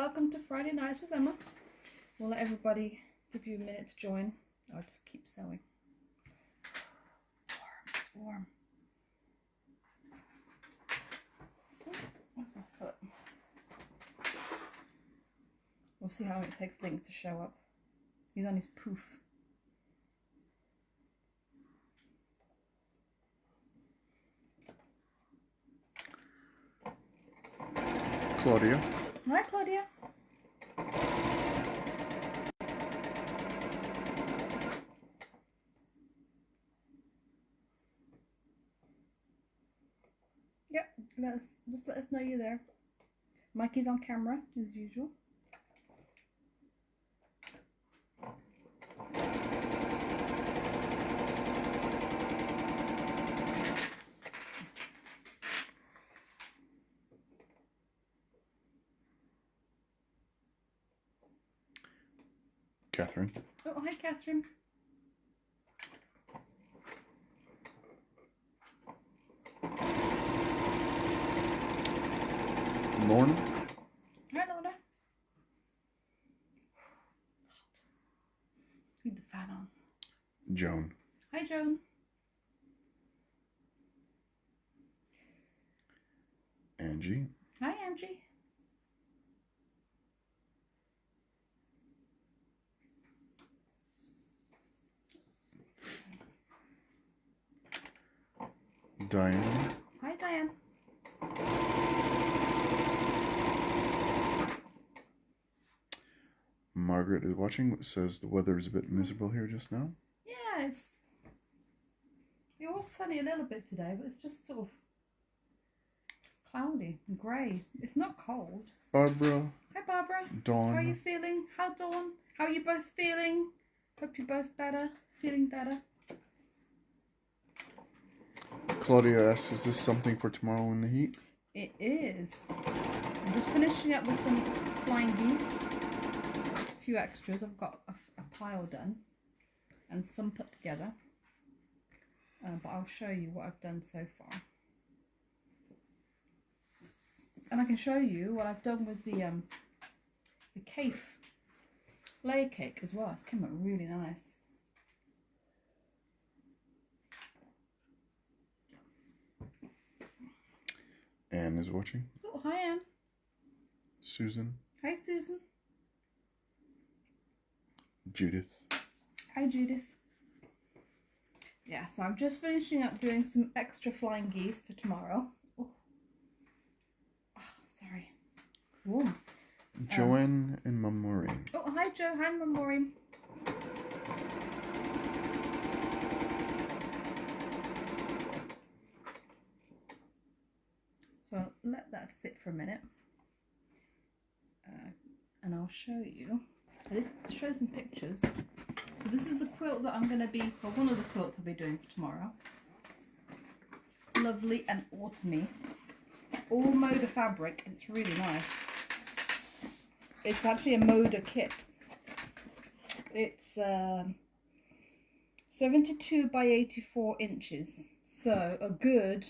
welcome to Friday Nights with Emma. We'll let everybody give you a minute to join. I'll just keep sewing. It's warm. Oh, where's my foot? We'll see how long it takes Link to show up. He's on his poof. Claudia. Hi, Claudia. Yep, just let us know you're there. Mikey's on camera as usual. Catherine. Oh, hi, Catherine. Lorna. Hi, Lorna. Leave the fan on. Joan. Hi, Joan. Angie. Hi, Angie. Diane. Hi, Diane. Margaret is watching. Says the weather is a bit miserable here just now. Yeah, it was sunny a little bit today, but it's just sort of cloudy and grey. It's not cold. Barbara. Hi, Barbara. Dawn. How are you feeling? How, Dawn? How are you both feeling? Hope you're both better. Feeling better. Claudia asks, is this something for tomorrow in the heat? It is. I'm just finishing up with some flying geese. A few extras. I've got a pile done and some put together. But I'll show you what I've done so far. And I can show you what I've done with the cafe layer cake as well. It's come out really nice. Anne is watching. Oh, hi, Anne. Susan. Hi, Susan. Judith. Hi, Judith. Yeah, so I'm just finishing up doing some extra flying geese for tomorrow. Oh, sorry. It's warm. Joanne and Mum Maureen. Oh, hi, Joe. Hi, Mum Maureen. So let that sit for a minute. And I'll show you. I did show some pictures. So this is the quilt that I'm going to be, well, one of the quilts I'll be doing for tomorrow. Lovely and autumny. All Moda fabric. It's really nice. It's actually a Moda kit. It's 72 by 84 inches. So a good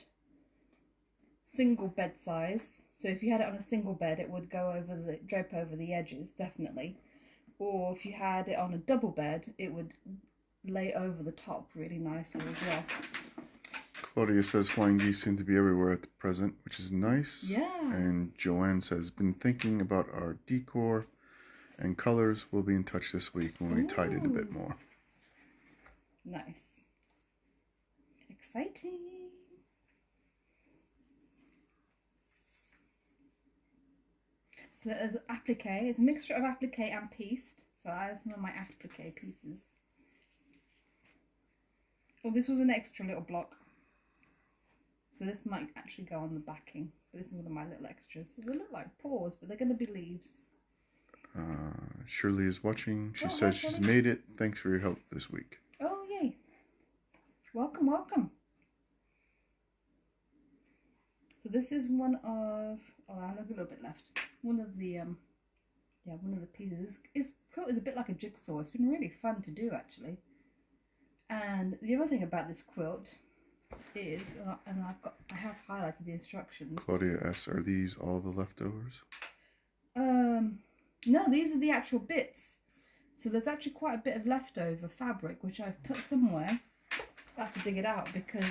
single bed size. So if you had it on a single bed, it would go over the, drape over the edges, definitely. Or if you had it on a double bed, it would lay over the top really nicely as well. Claudia says flying geese seem to be everywhere at the present, which is nice. Yeah. And Joanne says, been thinking about our decor and colors. We'll be in touch this week when we tidy it a bit more. Nice. Exciting. So there's applique. It's a mixture of applique and pieced. So I have some of my applique pieces. Oh, this was an extra little block. So this might actually go on the backing. But this is one of my little extras. They look like paws, but they're going to be leaves. Shirley is watching. She Oh, says hi, she's Shirley. made it. Thanks for your help this week. Oh, yay. Welcome, welcome. So this is one of, oh, I have a little bit left. One of the, yeah, one of the pieces. It's quilt is a bit like a jigsaw. It's been really fun to do, actually. And the other thing about this quilt is, and I have highlighted the instructions. Claudia asks, are these all the leftovers? No, these are the actual bits. So there's actually quite a bit of leftover fabric, which I've put somewhere. I'll have to dig it out because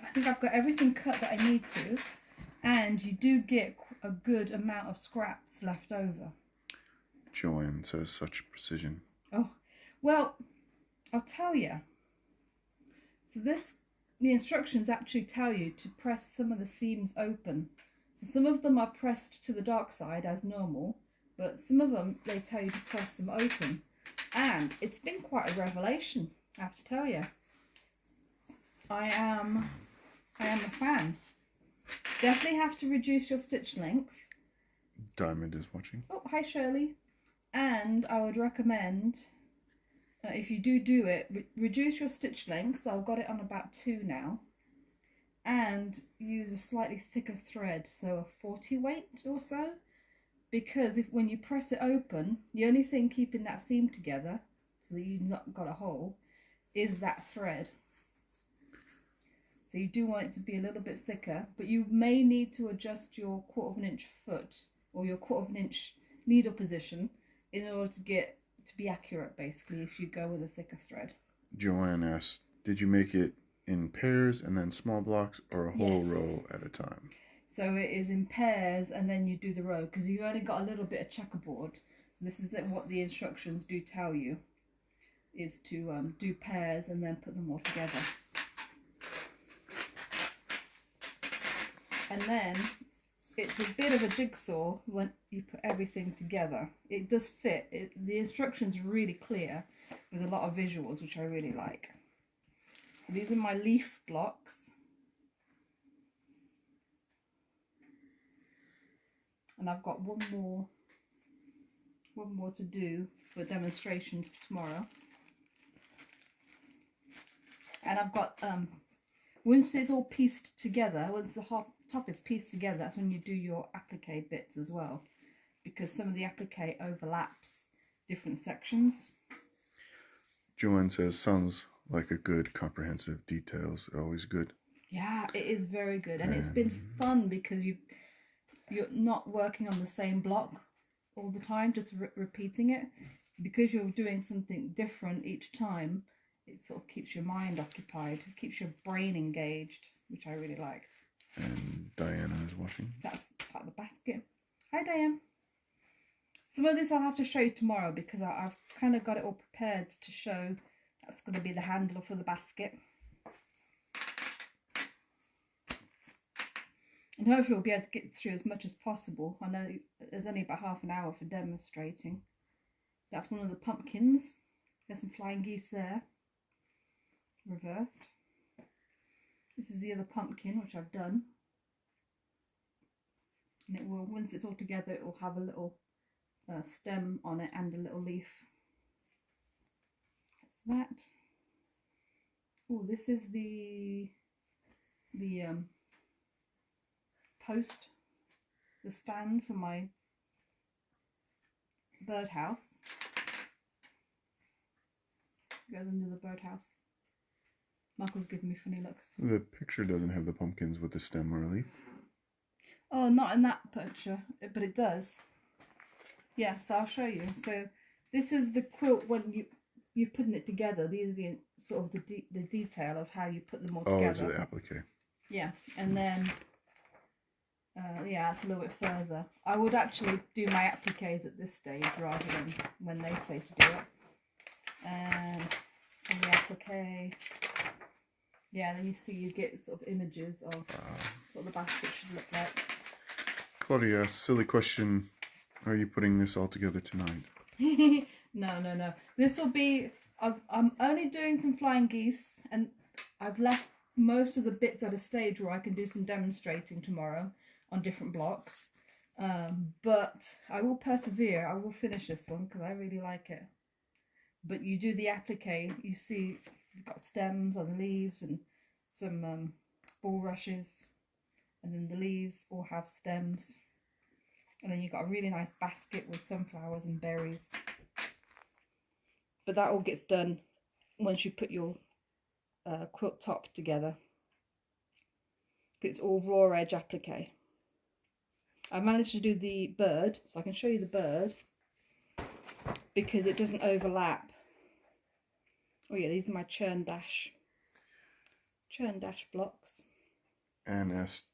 I think I've got everything cut that I need to. And you do get a good amount of scraps left over. Joanne says such precision. Oh, well, I'll tell you. So the instructions actually tell you to press some of the seams open. So some of them are pressed to the dark side as normal, but some of them, they tell you to press them open. And it's been quite a revelation, I have to tell you. I am a fan. Definitely have to reduce your stitch length. Diamond is watching. Oh, hi Shirley. And I would recommend, if you do it, reduce your stitch length. So I've got it on about 2 now. And use a slightly thicker thread, so a 40 weight or so. Because when you press it open, the only thing keeping that seam together, so that you've not got a hole, is that thread. So you do want it to be a little bit thicker, but you may need to adjust your 1/4 inch foot or your 1/4 inch needle position in order to be accurate, basically, if you go with a thicker thread. Joanne asked, did you make it in pairs and then small blocks, or a whole Yes. row at a time? So it is in pairs and then you do the row, because you've only got a little bit of checkerboard. So this is what the instructions do tell you, is to do pairs and then put them all together. And then it's a bit of a jigsaw when you put everything together. It does fit. The instructions are really clear with a lot of visuals, which I really like. So these are my leaf blocks. And I've got one more to do for a demonstration for tomorrow. And I've got, once it's all pieced together, once the top is pieced together, that's when you do your applique bits as well. Because some of the applique overlaps different sections. Joanne says, sounds like a good comprehensive details are always good. Yeah, it is very good. And it's been fun because you're not working on the same block all the time, just repeating it. Because you're doing something different each time, it sort of keeps your mind occupied, it keeps your brain engaged, which I really liked. And Diana is watching. That's part of the basket. Hi Diane. Some of this I'll have to show you tomorrow because I've kind of got it all prepared to show. That's going to be the handle for the basket. And hopefully we'll be able to get through as much as possible. I know there's only about half an hour for demonstrating. That's one of the pumpkins. There's some flying geese there. Reversed. This is the other pumpkin, which I've done. And it will, once it's all together, it will have a little stem on it and a little leaf. That's that. Oh, this is the post, the stand for my birdhouse. Goes under the birdhouse. Michael's giving me funny looks. The picture doesn't have the pumpkins with the stem or a leaf. Oh, not in that picture, but it does. Yes, I'll show you. So this is the quilt when you're putting it together. These are the sort of the detail of how you put them all together. Oh, is it the applique? Yeah, and then yeah, it's a little bit further. I would actually do my appliques at this stage rather than when they say to do it. And the applique. Yeah, then you see you get sort of images of what the basket should look like. Claudia asks, silly question, are you putting this all together tonight? No. This will be, I'm only doing some flying geese, and I've left most of the bits at a stage where I can do some demonstrating tomorrow on different blocks. But I will persevere. I will finish this one because I really like it. But you do the applique, you see you've got stems and leaves and some bulrushes, and then the leaves all have stems, and then you've got a really nice basket with sunflowers and berries. But that all gets done once you put your quilt top together. It's all raw edge applique. I managed to do the bird, so I can show you the bird because it doesn't overlap. Oh yeah, these are my churn dash blocks. And asked,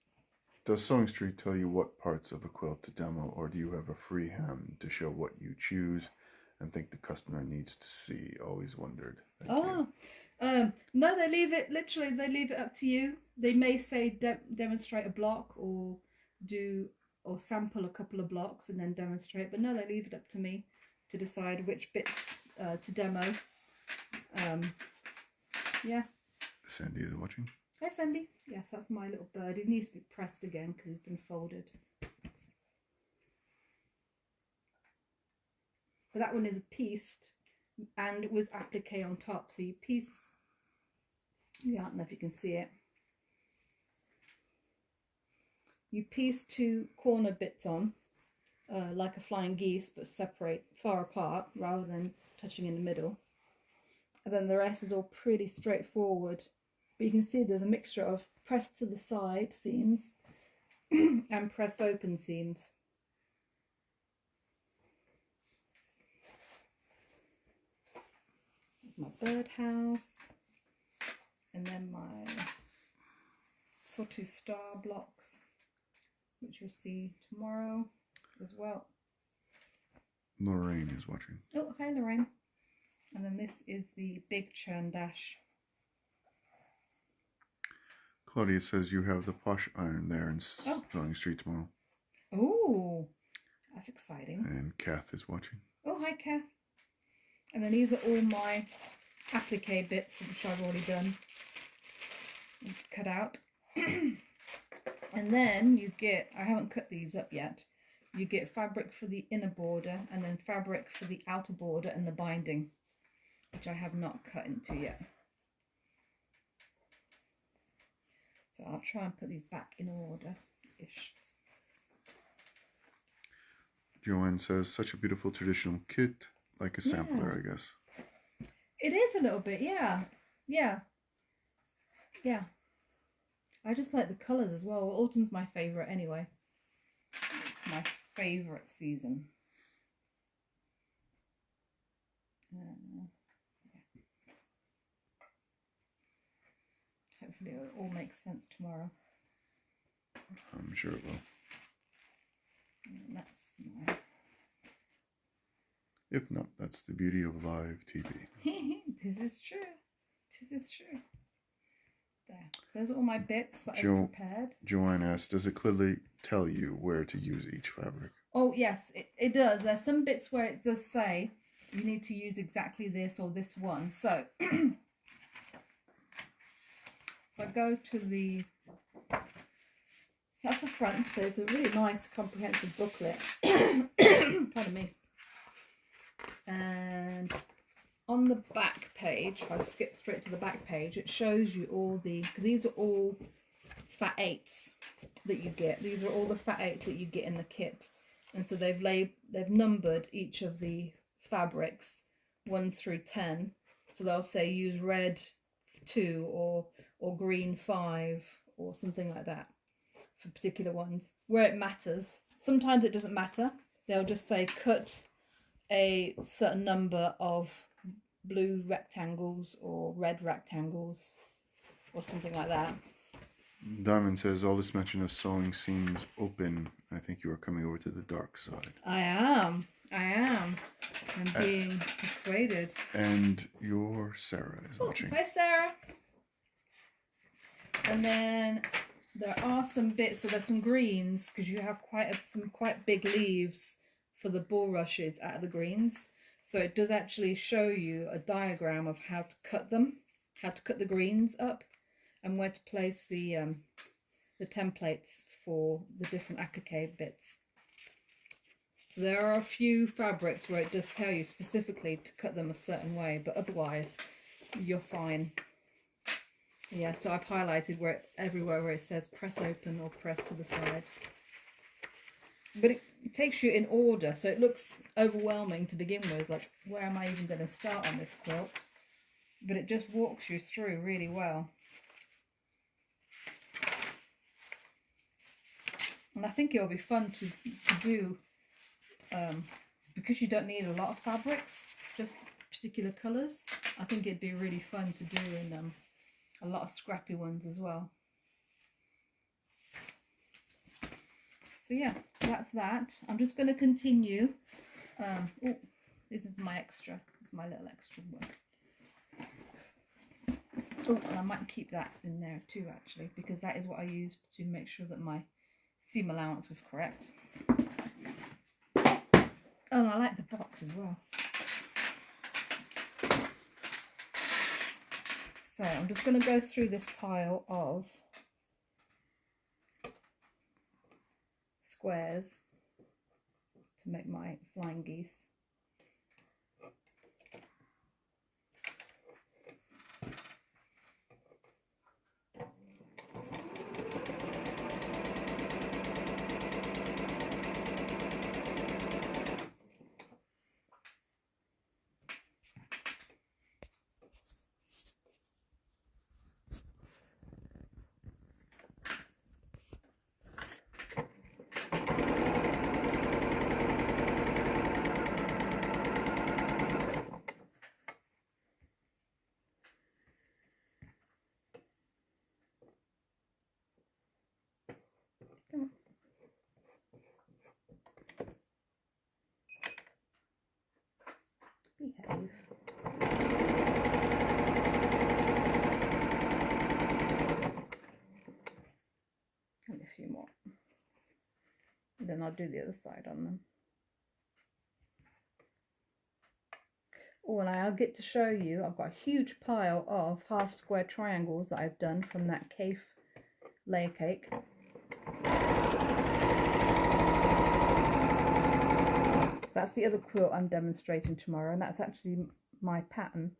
does Sewing Street tell you what parts of a quilt to demo, or do you have a free hand to show what you choose and think the customer needs to see? Always wondered. Thank you. No, they leave it up to you. They may say demonstrate a block or sample a couple of blocks and then demonstrate, but no, they leave it up to me to decide which bits to demo. Yeah. Sandy is watching. Hi Sandy. Yes, that's my little bird. It needs to be pressed again because it's been folded. But that one is pieced and with applique on top. So you piece, I don't know if you can see it. You piece two corner bits on, like a flying geese, but separate far apart rather than touching in the middle. And then the rest is all pretty straightforward. But you can see there's a mixture of pressed to the side seams and pressed open seams. My birdhouse, and then my Sawtooth Star blocks, which you'll see tomorrow as well. Lorraine is watching. Oh, hi Lorraine. And then this is the big churn dash. Claudia says you have the posh iron there in Sewing Street tomorrow. Oh, that's exciting. And Kath is watching. Oh, hi Kath. And then these are all my applique bits, which I've already done and cut out. And then you get, I haven't cut these up yet, you get fabric for the inner border and then fabric for the outer border and the binding, which I have not cut into yet. So I'll try and put these back in order-ish. Joanne says, such a beautiful traditional kit, like a sampler, I guess. It is a little bit, yeah. Yeah. I just like the colours as well. Autumn's my favourite anyway. It's my favourite season. Hopefully it'll all make sense tomorrow. I'm sure it will. And that's my... If not, that's the beauty of live TV. This is true. This is true. There. Those are all my bits that I've prepared. Joanne asks, does it clearly tell you where to use each fabric? Oh, yes, it does. There's some bits where it does say you need to use exactly this or this one. So, if I go to the... That's the front. So it's a really nice comprehensive booklet. Pardon me. And on the back page, if I skip straight to the back page, it shows you all the, because these are all fat eights that you get. These are all the fat eights that you get in the kit. And so they've numbered each of the fabrics 1 through 10. So they'll say use red 2 or green 5 or something like that for particular ones where it matters. Sometimes it doesn't matter. They'll just say cut a certain number of blue rectangles or red rectangles or something like that. Diamond says, all this mention of sewing seems open. I think you are coming over to the dark side. I am. I'm being persuaded. And your Sarah is watching. Hi Sarah. And then there are some bits, so there's some greens because you have some quite big leaves for the bulrushes out of the greens. So it does actually show you a diagram of how to cut them, how to cut the greens up, and where to place the templates for the different applique bits. So there are a few fabrics where it does tell you specifically to cut them a certain way, but otherwise you're fine. Yeah, so I've highlighted everywhere where it says press open or press to the side. But it takes you in order, so it looks overwhelming to begin with, like where am I even going to start on this quilt? But it just walks you through really well. And I think it'll be fun to do, because you don't need a lot of fabrics, just particular colours. I think it'd be really fun to do in a lot of scrappy ones as well. So yeah, so that's that. I'm just going to continue. Oh, this is my extra. It's my little extra one. Oh, and I might keep that in there too, actually, because that is what I used to make sure that my seam allowance was correct. Oh, and I like the box as well. So I'm just going to go through this pile of squares to make my flying geese. Behave. And a few more. And then I'll do the other side on them. Oh, and I'll get to show you, I've got a huge pile of half square triangles that I've done from that Cafe layer cake. That's the other quilt I'm demonstrating tomorrow, and that's actually my pattern.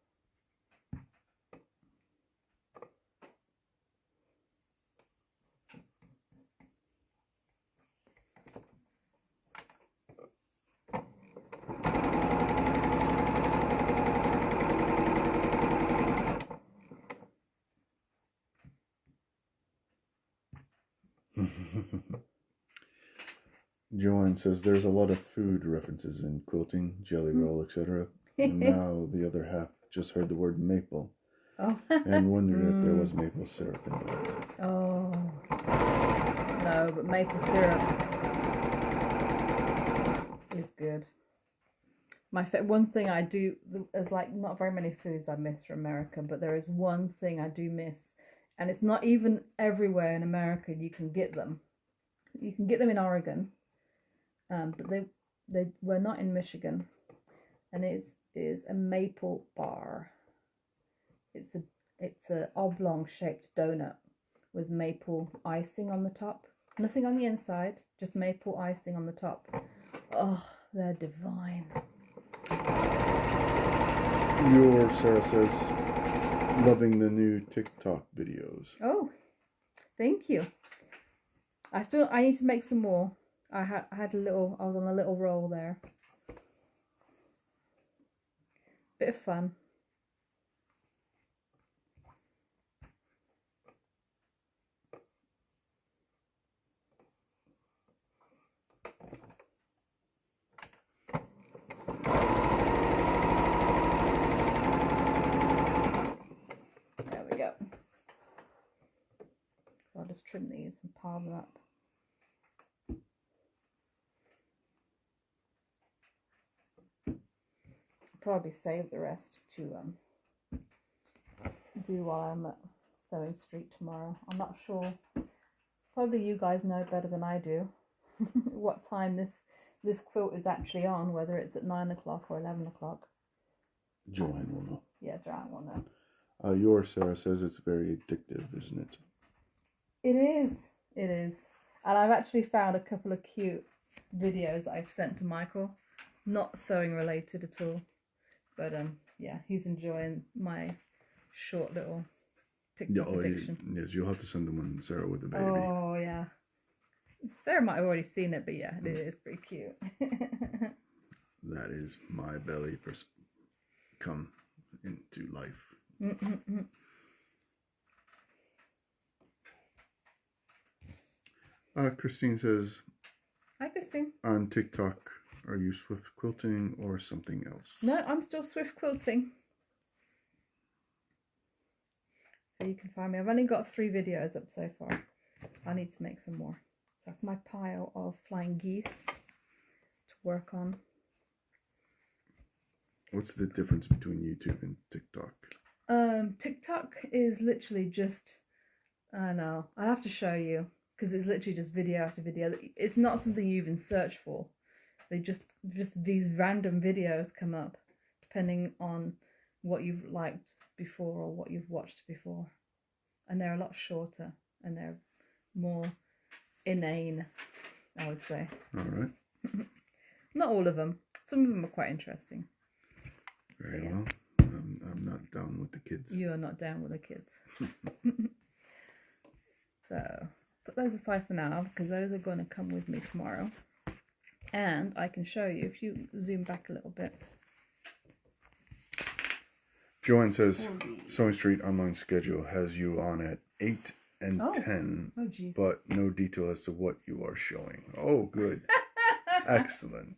Joanne says there's a lot of food references in quilting, jelly roll, etc. And now the other half just heard the word maple and wondered if there was maple syrup in that. Oh, no, but maple syrup is good. One thing I do, there's like not very many foods I miss from America, but there is one thing I do miss, and it's not even everywhere in America you can get them. You can get them in Oregon, but they were not in Michigan, and it is a maple bar. It's a oblong shaped donut with maple icing on the top. Nothing on the inside, just maple icing on the top. Oh, they're divine. Your Sarah says, loving the new Tick-Tock videos. Oh, thank you. I need to make some more. I was on a little roll there. Bit of fun. There we go. So I'll just trim these and pile them up. Probably save the rest to do while I'm at Sewing Street tomorrow. I'm not sure. Probably you guys know better than I do what time this quilt is actually on, whether it's at 9 o'clock or 11 o'clock. Joanne will know. Yeah, Joanne will know. Your Sarah says it's very addictive, isn't it? It is. It is. And I've actually found a couple of cute videos that I've sent to Michael. Not sewing related at all. But yeah, he's enjoying my short little TikTok addiction. Yes, you'll have to send them when Sarah with the baby. Oh yeah, Sarah might have already seen it, but yeah, it is pretty cute. That is my belly come into life. Christine says, Hi, Christine. on TikTok, are you Swift quilting or something else? No, I'm still Swift quilting. So you can find me. I've only got 3 videos up so far. I need to make some more. So that's my pile of flying geese to work on. What's the difference between YouTube and TikTok? TikTok is literally just, I don't know, I'll have to show you because it's literally just video after video. It's not something you even search for. They just these random videos come up depending on what you've liked before or what you've watched before. And they're a lot shorter and they're more inane, I would say. All right. Not all of them. Some of them are quite interesting. Very Yeah. well. I'm not down with the kids. You are not down with the kids. So, put those aside for now because those are going to come with me tomorrow. And I can show you, if you zoom back a little bit. Joanne says, Sewing Street online schedule has you on at 8 and 10, but no detail as to what you are showing. Oh, good. Excellent.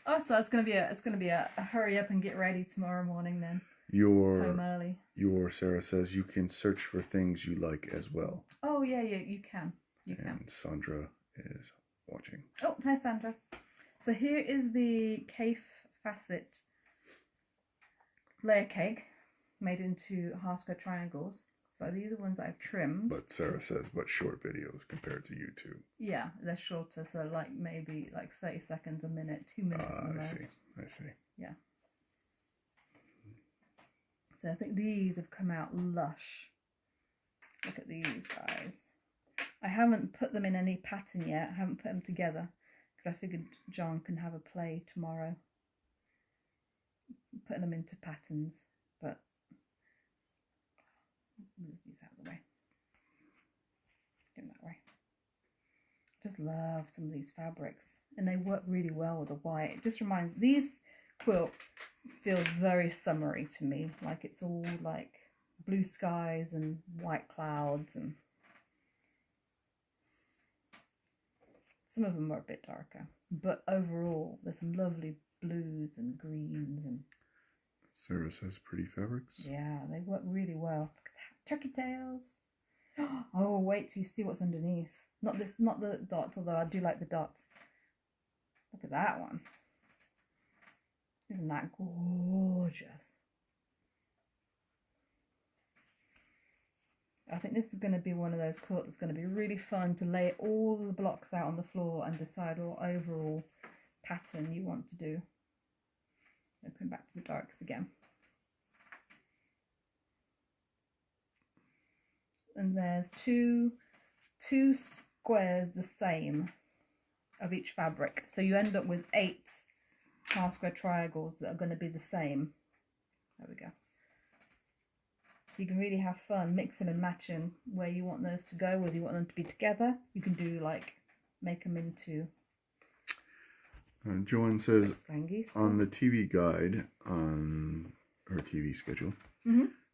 Oh, so it's gonna be a hurry up and get ready tomorrow morning then. Home early. Your Sarah says you can search for things you like as well. Oh yeah, you can. And Sandra is watching. Oh, hi Sandra. So here is the Cafe Facet layer cake made into half square triangles. So these are ones that I've trimmed. But Sarah says, but short videos compared to YouTube. Yeah, they're shorter, so like maybe like 30 seconds, a minute, 2 minutes at most. I see. Yeah. So I think these have come out lush. Look at these guys. I haven't put them in any pattern yet. I haven't put them together because I figured John can have a play tomorrow. Putting them into patterns, but move these out of the way. Go that way. Just love some of these fabrics, and they work really well with the white. It just reminds, these quilt feels very summery to me, like it's all like blue skies and white clouds, and some of them are a bit darker, but overall there's some lovely blues and greens. And Sarah says pretty fabrics. Yeah, they work really well. Look at that. Turkey tails. Oh, wait till you see what's underneath. Not the dots, although I do like the dots. Look at that one. Isn't that gorgeous? I think this is going to be one of those quilts that's going to be really fun to lay all the blocks out on the floor and decide what overall pattern you want to do. Come back to the darks again. And there's two squares the same of each fabric. So you end up with 8 half square triangles that are going to be the same. There we go. So you can really have fun mixing and matching where you want those to go, whether you want them to be together. You can do like, make them into... Joanne says, on the TV guide on her TV schedule,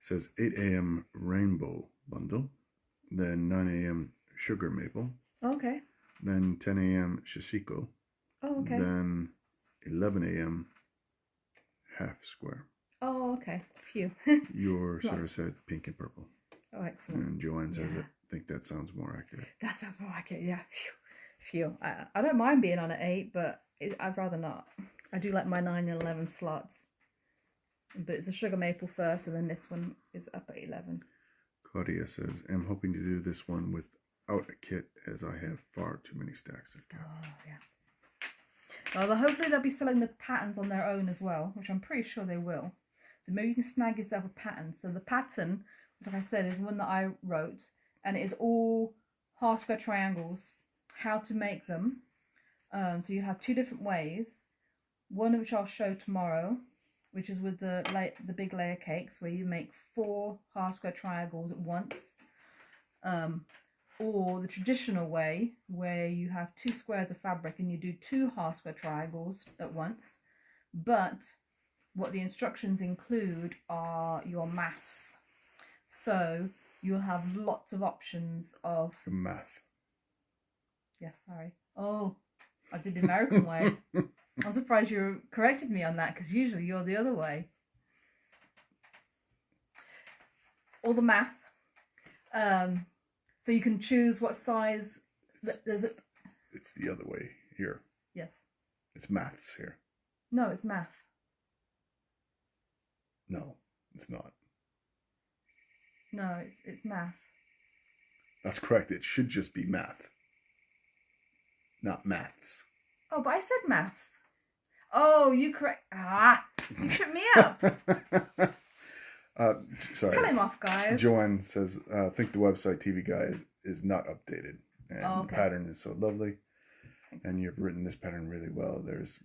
says 8 a.m. Rainbow Bundle, then 9 a.m. Sugar Maple, okay, then 10 a.m. Shishiko, okay, then 11 a.m. Half Square. Oh, okay, phew. Your Sarah said pink and purple. Oh, excellent. And Joanne says, I think that sounds more accurate. That sounds more accurate, yeah. Phew. I don't mind being on at 8, but I'd rather not. I do like my 9 and 11 slots. But it's the sugar maple first, and then this one is up at 11. Claudia says, I'm hoping to do this one without a kit as I have far too many stacks of cap. Oh, yeah. Well, hopefully they'll be selling the patterns on their own as well, which I'm pretty sure they will. So maybe you can snag yourself a pattern. So the pattern, like I said, is one that I wrote, and it is all half square triangles. How to make them. So you have 2 different ways. One which I'll show tomorrow, which is with the big layer cakes, where you make 4 half square triangles at once. Or the traditional way, where you have 2 squares of fabric and you do 2 half square triangles at once. But what the instructions include are your maths. So you'll have lots of options of math. Yes, sorry. Oh, I did the American way. I'm surprised you corrected me on that, because usually you're the other way. All the math. So you can choose what size. It's the other way here. Yes. It's maths here. No, it's math. No, it's not. No, it's math. That's correct. It should just be math, not maths. Oh, but I said maths. Oh, you correct. You tripped me up. Sorry. Tell him off, guys. Joanne says, I think the website TV Guide is not updated. And the pattern is so lovely. Thanks. And you've written this pattern really well. There's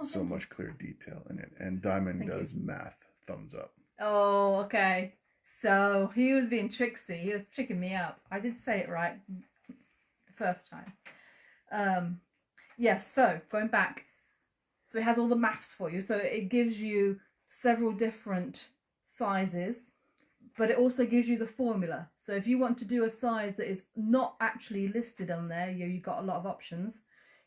so much clear detail in it. And Diamond does math. Thumbs up. Oh, okay. So he was being tricksy. He was tricking me up. I did say it right the first time. Yes, so going back. So it has all the maths for you. So it gives you several different sizes, but it also gives you the formula. So if you want to do a size that is not actually listed on there, you've got a lot of options.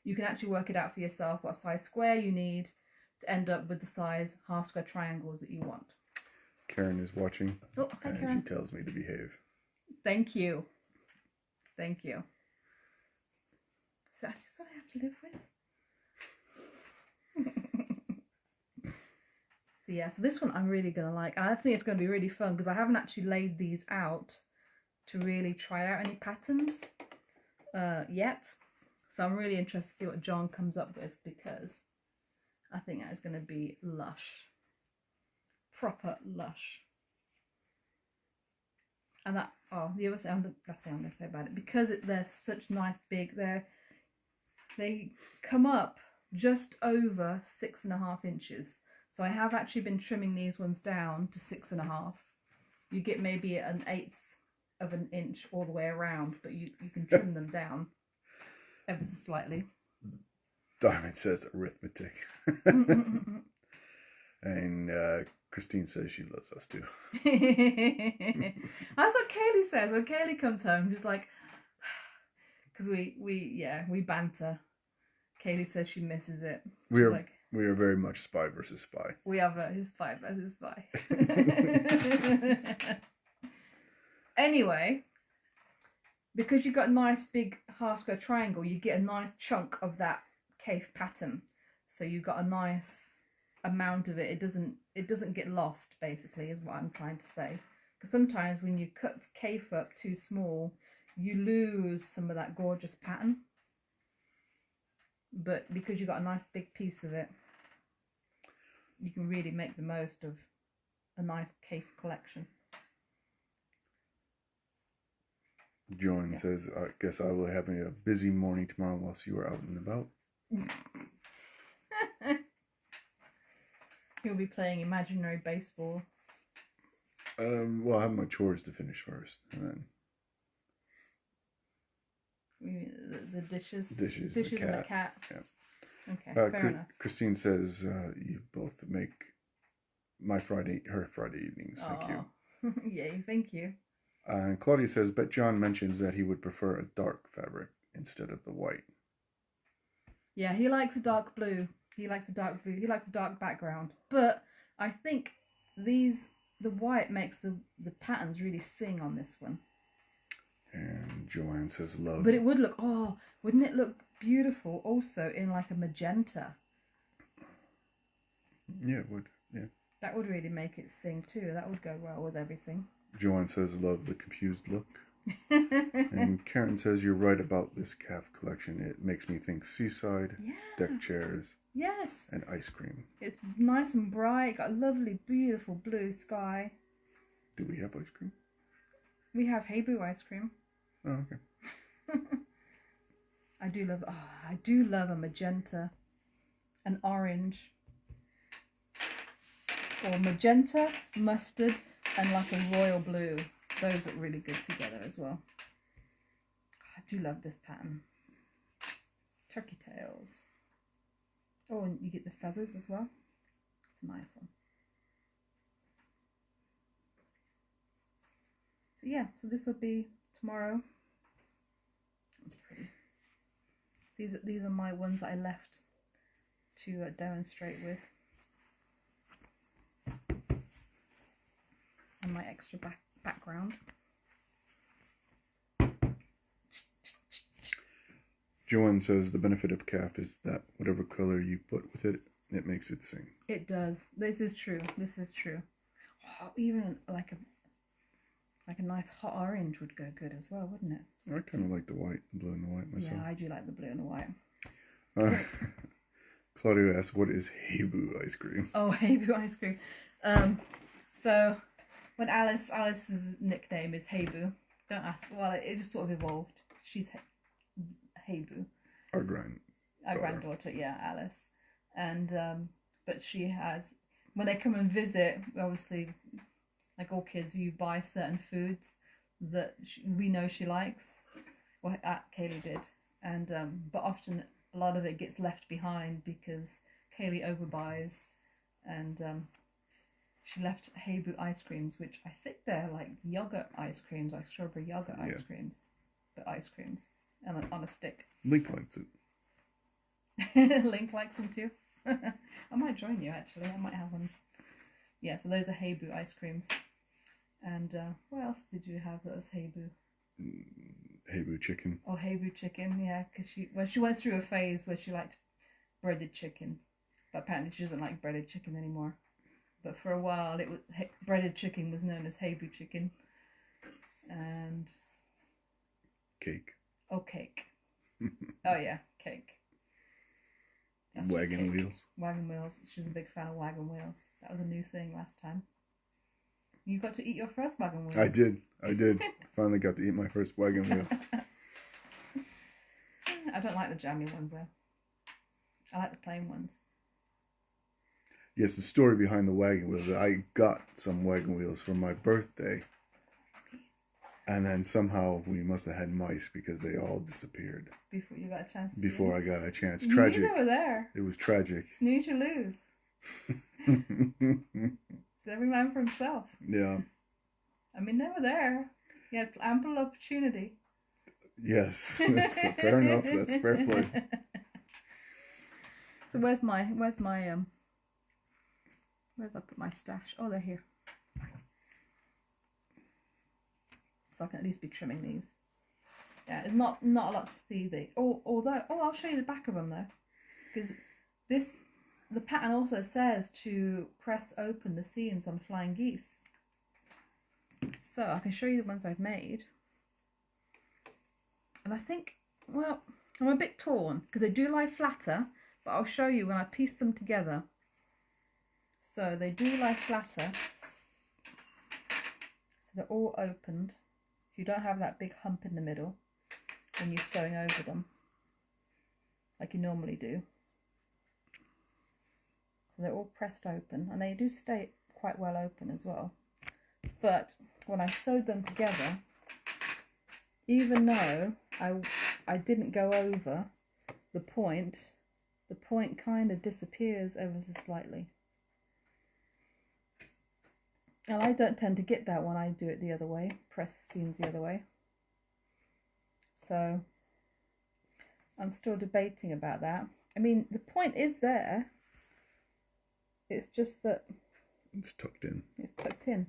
You can actually work it out for yourself what size square you need to end up with the size half square triangles that you want. Karen is watching. Oh, hi, Karen. She tells me to behave. Thank you. Thank you. So that's just what I have to live with. So yeah, so this one I'm really going to like. I think it's going to be really fun because I haven't actually laid these out to really try out any patterns yet. So I'm really interested to see what John comes up with, because I think that is going to be lush. Proper lush. And that, the other thing, that's the thing I'm going to say about it, because they're such nice big, they come up just over 6.5 inches. So I have actually been trimming these ones down to 6.5. You get maybe 1/8 of an inch all the way around, but you can trim them down ever so slightly. Diamond says arithmetic. And Christine says she loves us too. That's what Kaylee says. When Kaylee comes home, just like, because we banter. Kaylee says she misses it. We are very much spy versus spy. We are spy versus spy. Anyway, because you've got a nice big half square triangle, you get a nice chunk of that cave pattern. So you've got a nice amount of it. It doesn't get lost, basically, is what I'm trying to say. Because sometimes when you cut the cave up too small, you lose some of that gorgeous pattern. But because you've got a nice big piece of it, you can really make the most of a nice cave collection. Joan says, I guess I will have a busy morning tomorrow whilst you are out and about. You'll be playing imaginary baseball. Well, I have my chores to finish first, and then the dishes. Dishes and the cat. Yeah. Okay, fair enough. Christine says you both make her Friday evenings. Thank you. Yay, thank you. And Claudia says, bet John mentions that he would prefer a dark fabric instead of the white. Yeah, he likes a dark blue. He likes a dark blue. He likes a dark background. But I think the white makes the patterns really sing on this one. And Joanne says love. But it would look, wouldn't it look beautiful also in like a magenta? Yeah, it would. Yeah. That would really make it sing too. That would go well with everything. Joanne says love the confused look. And Karen says you're right about this calf collection. It makes me think seaside, deck chairs, and ice cream. It's nice and bright. Got a lovely, beautiful blue sky. Do we have ice cream? We have Hey-Boo ice cream. Oh, okay. I do love a magenta, an orange, or magenta, mustard, and like a royal blue. Those look really good together as well. I do love this pattern. Turkey tails. Oh, and you get the feathers as well. It's a nice one. So yeah, so this will be tomorrow. That's pretty. These are my ones that I left to demonstrate with. And my extra background. Joanne says the benefit of calf is that whatever color you put with it, it makes it sing. It does. This is true. This is true. Oh, even like a nice hot orange would go good as well, wouldn't it? I kind of like the white, the blue and the white myself. Yeah, I do like the blue and the white. Claudio asks, what is Heibu ice cream? Oh, Heibu ice cream. So when Alice's nickname is Heibu, don't ask. Well, it just sort of evolved. She's Heibu. Our granddaughter, yeah, Alice. And but she has, when they come and visit, obviously, like all kids, you buy certain foods that we know she likes. Well, Kaylee did, and but often a lot of it gets left behind because Kaylee overbuys, and she left Heibu ice creams, which I think they're like yogurt ice creams, like strawberry yogurt ice creams, but ice creams and on a stick. Link likes it. Link likes them too. I might join you actually. I might have one. Yeah, so those are Heibu ice creams. And what else did you have that was Heibu? Heibu chicken. Oh, Heibu chicken, yeah, because she went through a phase where she liked breaded chicken, but apparently she doesn't like breaded chicken anymore. But for a while, it was breaded chicken was known as Heibu chicken. And cake. Oh, cake. Oh yeah, cake. That's Wagon wheels. Wagon wheels. She's a big fan of wagon wheels. That was a new thing last time. You got to eat your first wagon wheel. I did. Finally got to eat my first wagon wheel. I don't like the jammy ones though. I like the plain ones. Yes, the story behind the wagon wheels. I got some wagon wheels for my birthday. And then somehow we must have had mice because they all disappeared. Before you got a chance to Before I got a chance. You Tragic. knew they were there. It was tragic. Snooze, you lose. It's every man for himself. Yeah. I mean, they were there. You had ample opportunity. Yes. That's fair enough. That's fair play. So where's I put my stash? Oh, they're here. So I can at least be trimming these. Yeah, it's not a lot to see. Although I'll show you the back of them though, because the pattern also says to press open the seams on flying geese. So I can show you the ones I've made. And I think, well, I'm a bit torn because they do lie flatter, but I'll show you when I piece them together. So they do lie flatter. So they're all opened. If you don't have that big hump in the middle when you're sewing over them, like you normally do. So they're all pressed open, and they do stay quite well open as well. But when I sewed them together, even though I didn't go over the point kind of disappears ever so slightly. And I don't tend to get that when I do it the other way, press seams the other way. So I'm still debating about that. I mean, the point is there. It's just that it's tucked in. It's tucked in.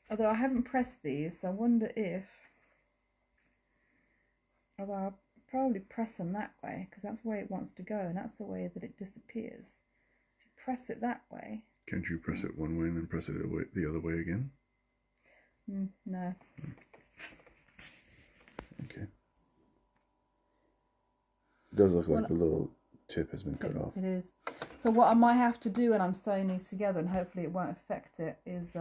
Although I haven't pressed these, so I wonder if... Although I'll probably press them that way, because that's where it wants to go, and that's the way that it disappears. If you press it that way... Can't you press it one way and then press it the other way again? No. Okay. It does look like the little tip has been cut off. It is. So what I might have to do when I'm sewing these together, and hopefully it won't affect it, is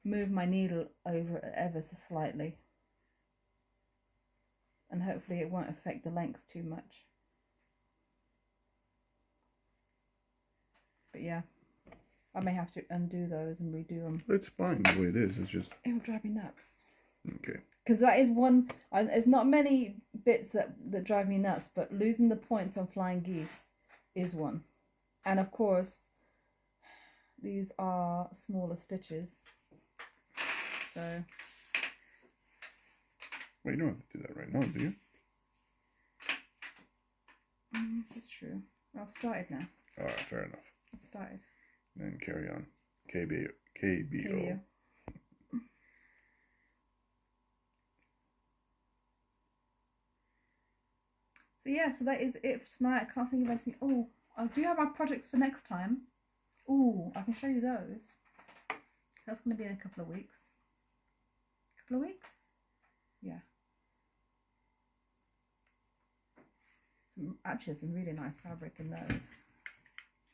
move my needle over ever so slightly. And hopefully it won't affect the length too much. But yeah, I may have to undo those and redo them. It's fine the way it is. It's just... It will drive me nuts. Okay. Because that is one... There's not many bits that drive me nuts, but losing the points on flying geese is one. And of course, these are smaller stitches. So... Well, you don't have to do that right now, do you? true. I've started now. All right, fair enough. I've started. Then carry on. KBO. So yeah, so that is it for tonight. I can't think of anything. Oh, I do have my projects for next time. Oh, I can show you those. That's going to be in a couple of weeks. Couple of weeks? Yeah. Actually, some really nice fabric in those.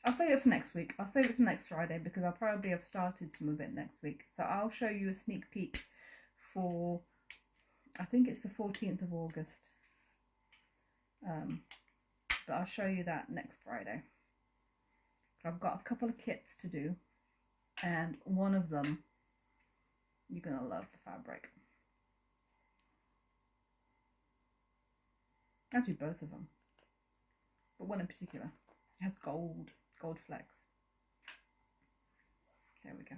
I'll save it for next week. I'll save it for next Friday because I'll probably have started some of it next week. So I'll show you a sneak peek for, I think it's the 14th of August. But I'll show you that next Friday. I've got a couple of kits to do, and one of them, you're going to love the fabric. Actually, both of them, but one in particular. It has gold flecks. There we go.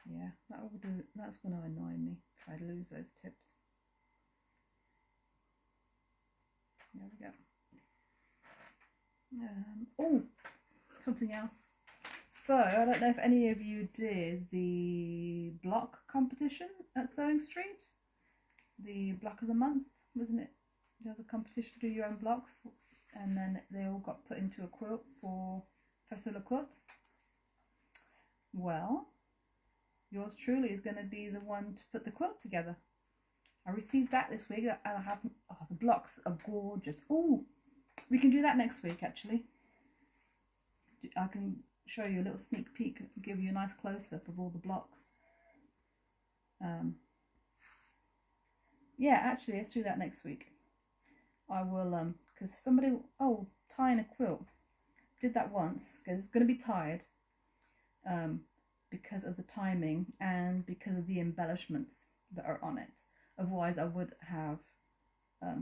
Yeah, that will do. That's going to annoy me if I lose those tips. There we go. Oh, something else. So, I don't know if any of you did the block competition at Sewing Street. The block of the month, wasn't it? There was a competition to do your own block, and then they all got put into a quilt for Festival of Quilts. Well, yours truly is going to be the one to put the quilt together. I received that this week, and I have, oh, the blocks are gorgeous. Oh, we can do that next week, actually. I can show you a little sneak peek, give you a nice close-up of all the blocks. Yeah, actually, let's do that next week. I will, because somebody, tying a quilt. Did that once, because it's going to be tied, because of the timing and because of the embellishments that are on it. Otherwise, I would have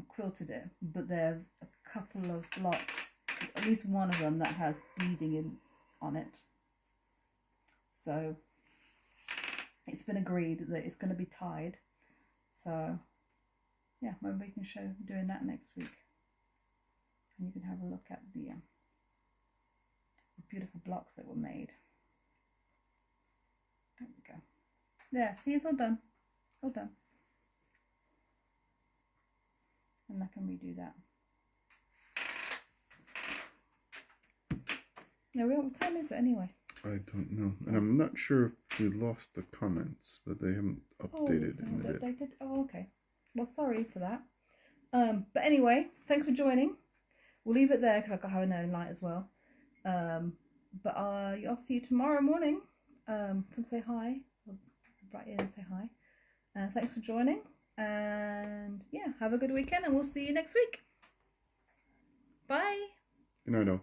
quilted it, but there's a couple of blocks, at least one of them, that has beading on it. So it's been agreed that it's going to be tied. So yeah, maybe we can show doing that next week, and you can have a look at the beautiful blocks that were made. There we go. There, see, it's all done. All done. And I can redo that. Now, what time is it anyway? I don't know, and I'm not sure if we lost the comments, but they haven't updated in a bit. Updated? Oh, okay. Well, sorry for that. But anyway, thanks for joining. We'll leave it there because I've got to have another night as well. But I'll see you tomorrow morning. Come say hi. I'll write in and say hi. Thanks for joining. And yeah, have a good weekend, and we'll see you next week. Bye. Good night, all.